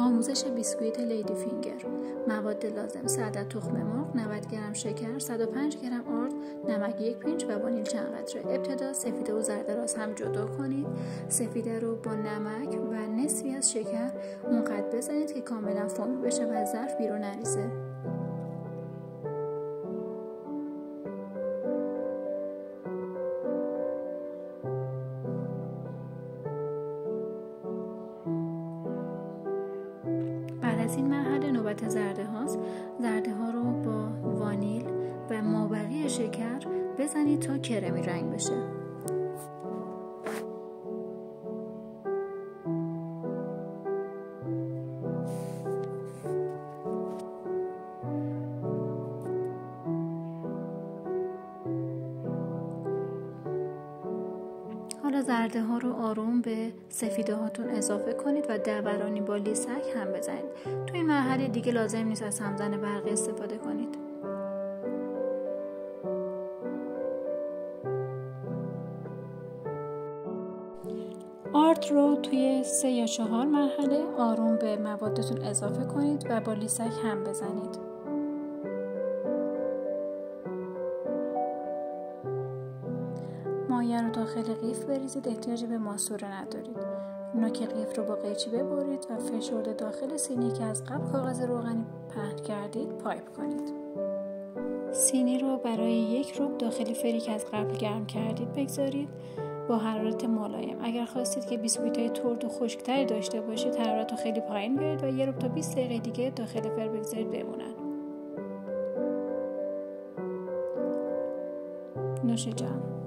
آموزش بیسکویت لیدی فینگر. مواد لازم: 100 عدد تخم مرغ، 90 گرم شکر، 105 گرم آرد، نمک 1 پینچ و وانیل چند قطره. ابتدا سفیده و زرد را از هم جدا کنید. سفیده رو با نمک و نصفی از شکر اونقدر بزنید که کاملا فرم بشه و از ظرف بیرون نریزه. بعد از این مرحله نوبت زرده هاست. زرده ها رو با وانیل و مابقی شکر بزنید تا کرمی رنگ بشه. حالا زرده ها رو آروم به سفیده هاتون اضافه کنید و دورانی با لیسک هم بزنید. تو این مرحله دیگه لازم نیست از همزن برقی استفاده کنید. آرد رو توی 3 یا 4 مرحله آروم به موادتون اضافه کنید و با لیسک هم بزنید. مایه رو داخل قیف بریزید، احتیاجی به ماسوره ندارید. نوک قیف رو با قیچی ببرید و فشرده داخل سینی که از قبل کاغذ روغنی پهن کردید پایپ کنید. سینی رو برای 1 ربع داخل فری که از قبل گرم کردید بگذارید با حرارت ملایم. اگر خواستید که بیسکویت‌های ترد و خشک‌تری داشته باشید حرارت رو خیلی پایین بیارید و 1 ربع تا 20 دقیقه دیگه داخل فر بگذارید بمونن. نوش جان.